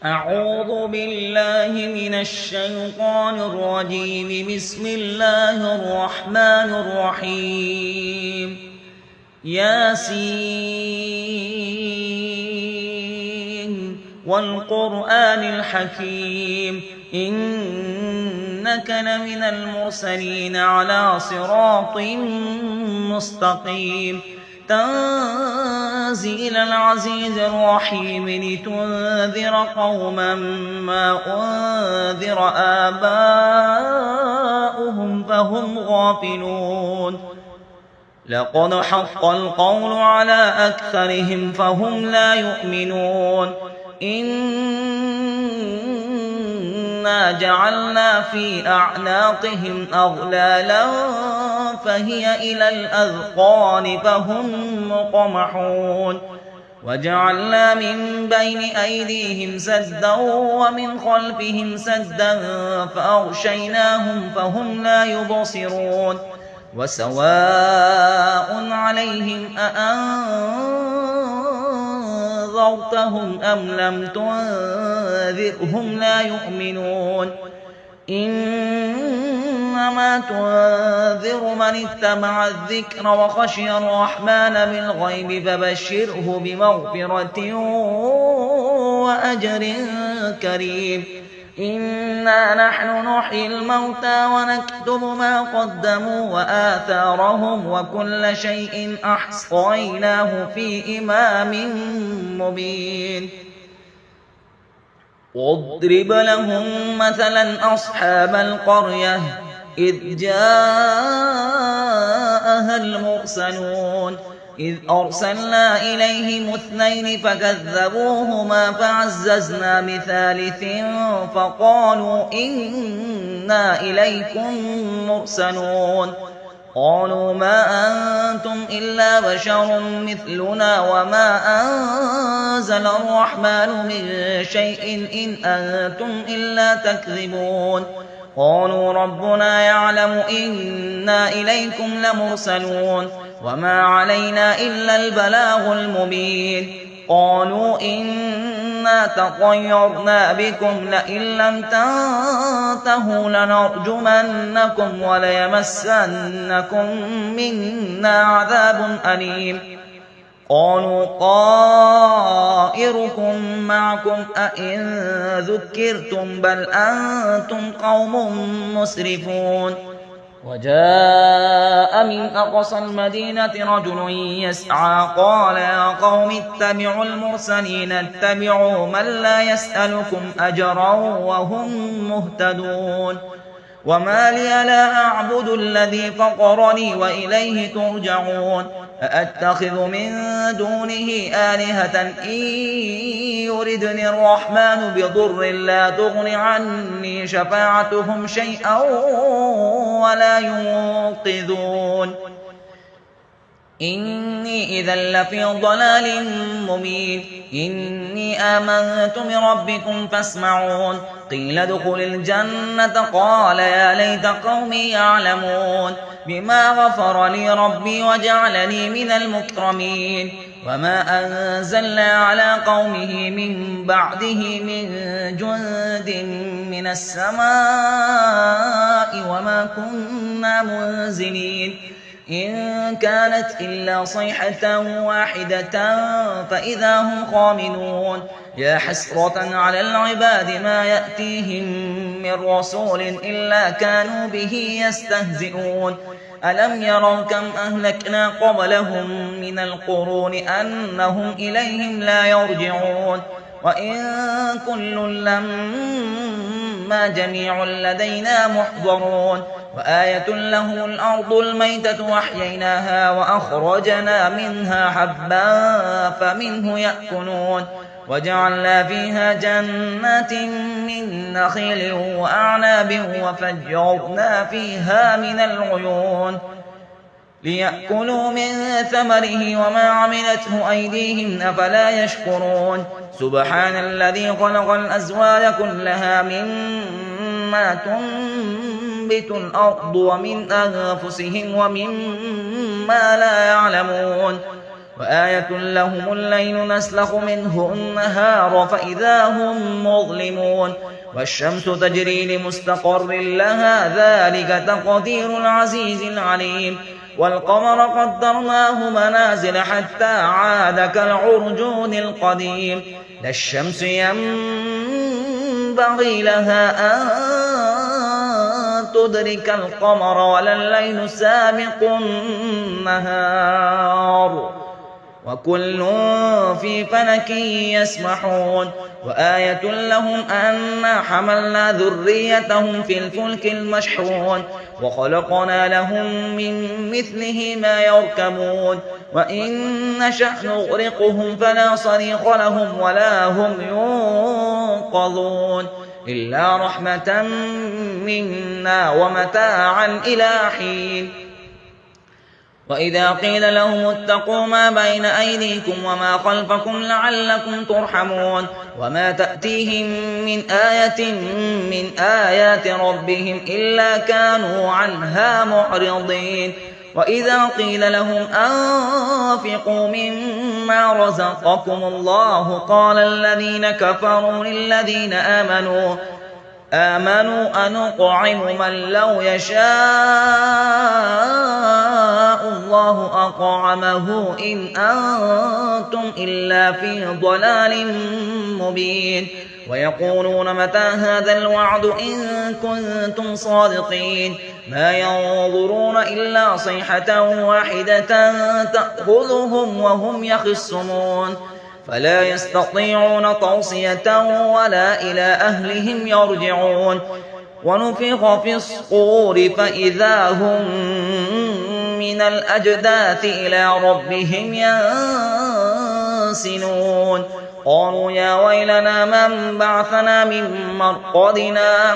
أعوذ بالله من الشيطان الرجيم. بسم الله الرحمن الرحيم. ياسين والقرآن الحكيم إنك لمن المرسلين على صراط مستقيم. تنزيل العزيز الرحيم لتنذر قوما ما أنذر آباؤهم فهم غافلون. لقد حق القول على أكثرهم فهم لا يؤمنون. إنا جعلنا في أعناقهم أغلالا فهي إلى الأذقان فهم مقمحون. وجعلنا من بين أيديهم سدا ومن خلفهم سدا فأغشيناهم فهم لا يبصرون. وسواء عليهم أأنذرتهم أم لم تنذرهم لا يؤمنون. إنما تنذر من اتبع الذكر وخشي الرحمن بالغيب فبشره بمغفرة وأجر كريم. إنا نحن نحيي الموتى ونكتب ما قدموا وآثارهم وكل شيء أحصيناه في إمام مبين. واضرب لهم مثلا أصحاب القرية إذ جاءها المرسلون إذ أرسلنا إليهم اثنين فكذبوهما فعززنا بثالث فقالوا إنا إليكم مرسلون. قالوا ما أنتم إلا بشر مثلنا وما أنزل الرحمن من شيء إن أنتم إلا تكذبون. قالوا ربنا يعلم إنا إليكم لمرسلون وما علينا إلا البلاغ المبين. قالوا إنا تطيرنا بكم لئن لم تنتهوا لنرجمنكم وليمسنكم منا عذاب أليم. قالوا طائركم معكم أئن ذكرتم بل أنتم قوم مسرفون. وجاء من أقصى المدينة رجل يسعى قال يا قوم اتبعوا المرسلين اتبعوا من لا يسألكم أجرا وهم مهتدون. وما لي لا أعبد الذي فطرني وإليه ترجعون. أأتخذ من دونه آلهة إن يردني الرحمن بضر لا تغن عني شفاعتهم شيئا ولا ينقذون. إني إذا لفي ضلال مبين. إني آمنت بربكم فاسمعون. قيل ادخل الجنة قال يا ليت قومي يعلمون بما غفر لي ربي وجعلني من المكرمين. وما أنزلنا على قومه من بعده من جند من السماء وما كنا منزلين. إن كانت إلا صيحة واحدة فإذا هم خامدون. يا حسرة على العباد ما يأتيهم من رسول إلا كانوا به يستهزئون. ألم يروا كم أهلكنا قبلهم من القرون أنهم إليهم لا يرجعون. وإن كل لما جميع لدينا محضرون. وآية لهم الأرض الميتة وأحييناها وأخرجنا منها حبا فمنه يأكلون. وجعلنا فيها جنات من نخيل وأعناب وفجرنا فيها من العيون ليأكلوا من ثمره وما عملته أيديهم أفلا يشكرون. سبحان الذي خلق الأزواج كلها مما تنبت الأرض ومن أنفسهم ومما لا يعلمون. وآية لهم الليل نسلخ منه النهار فإذا هم مظلمون والشمس تجري لمستقر لها ذلك تقدير العزيز العليم والقمر قدرناه منازل حتى عاد كالعرجون القديم لا الشمس ينبغي لها أن تدرك القمر ولا الليل سابق النهار وكل في فلك يسبحون وآية لهم أنا حملنا ذريتهم في الفلك المشحون وخلقنا لهم من مثله ما يركبون وإن نشأ نغرقهم فلا صريخ لهم ولا هم ينقذون إلا رحمة منا ومتاعا إلى حين وإذا قيل لهم اتقوا ما بين أيديكم وما خلفكم لعلكم ترحمون وما تأتيهم من آية من آيات ربهم إلا كانوا عنها معرضين وإذا قيل لهم أنفقوا مما رزقكم الله قال الذين كفروا للذين آمنوا أنطعم من لو يشاء الله أطعمه إن أنتم إلا في ضلال مبين ويقولون متى هذا الوعد إن كنتم صادقين ما ينظرون إلا صيحة واحدة تأخذهم وهم يخصمون فلا يستطيعون توصية ولا إلى أهلهم يرجعون ونفخ في الصور فإذا هم من الأجداث إلى ربهم ينسلون قالوا يا ويلنا من بعثنا من مرقدنا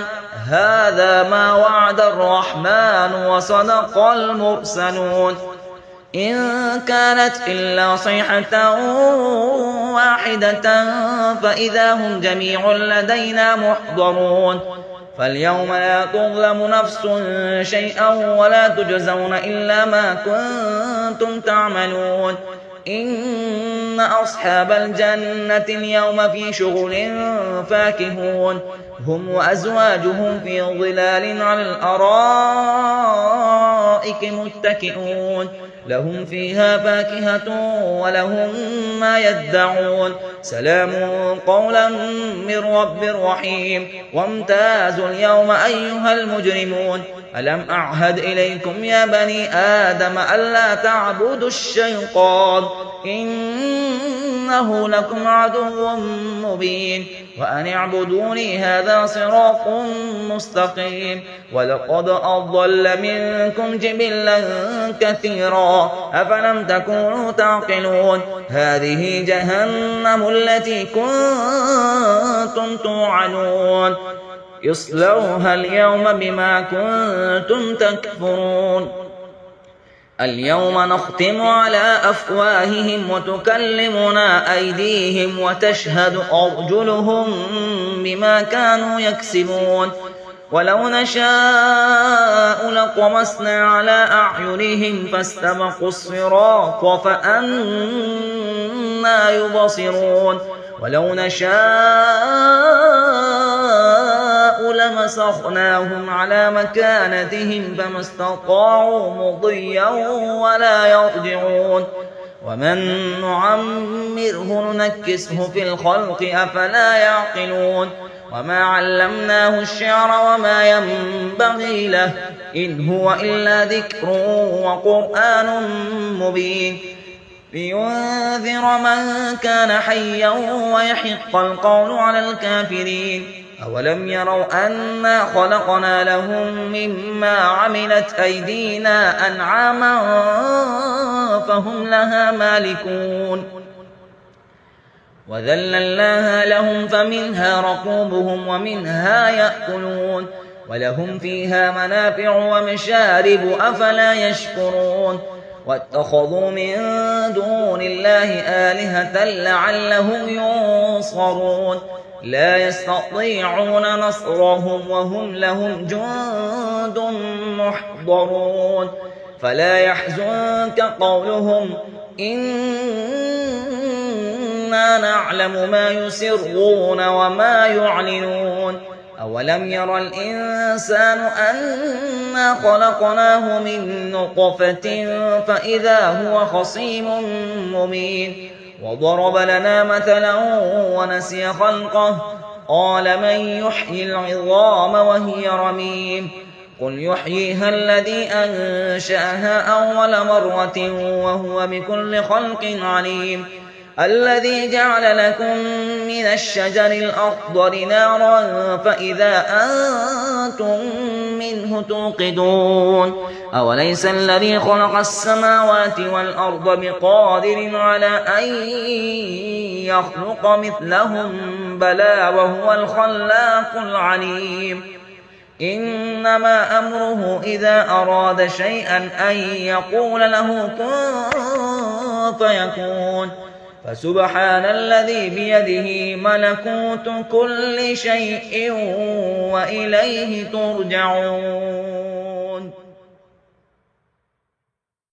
هذا ما وعد الرحمن وصدق المرسلون إن كانت إلا صيحة واحدة فإذا هم جميع لدينا محضرون فاليوم لا تظلم نفس شيئا ولا تجزون إلا ما كنتم تعملون إن أصحاب الجنة اليوم في شغل فاكهون هم وأزواجهم في ظلال على الأرائك متكئون لهم فيها فاكهة ولهم ما يدعون سلام قولا من رب رحيم وامتازوا اليوم أيها المجرمون ألم أعهد إليكم يا بني آدم ألا تعبدوا الشيطان إنه لكم عدو مبين وأن اعبدوني هذا صراط مستقيم ولقد أضل منكم جبلا كثيرا أفلم تكونوا تعقلون هذه جهنم التي كنتم توعدون اصلوها اليوم بما كنتم تكفرون اليوم نختم على أفواههم وتكلمنا أيديهم وتشهد أرجلهم بما كانوا يكسبون ولو نشاء لطمسنا على أعينهم فاستبقوا الصراط فأنى يبصرون ولو نشاء لمسخناهم على مكانتهم فما استطاعوا مضيا ولا يرجعون ومن نعمره ننكسه في الخلق أفلا يعقلون وما علمناه الشعر وما ينبغي له إن هو إلا ذكر وقرآن مبين لينذر من كان حيا ويحق القول على الكافرين أولم يروا أنا خلقنا لهم مما عملت أيدينا أنعاما فهم لها مالكون وذللناها لهم فمنها ركوبهم ومنها يأكلون ولهم فيها منافع ومشارب أفلا يشكرون واتخذوا من دون الله آلهة لعلهم ينصرون لا يستطيعون نصرهم وهم لهم جند محضرون فلا يحزنك قولهم إنا نعلم ما يسرون وما يعلنون أولم ير الإنسان أنا خلقناه من نطفة فإذا هو خصيم مبين وضرب لنا مثلا ونسي خلقه قال من يحيي العظام وهي رميم قل يحييها الذي أنشأها أول مرة وهو بكل خلق عليم الذي جعل لكم من الشجر الأخضر نارا فإذا أنتم منه توقدون أوليس الذي خلق السماوات والأرض بقادر على أن يخلق مثلهم بلى وهو الخلاق العليم إنما أمره إذا أراد شيئا أن يقول له كن فيكون فسبحان الذي بيده ملكوت كل شيء وإليه ترجعون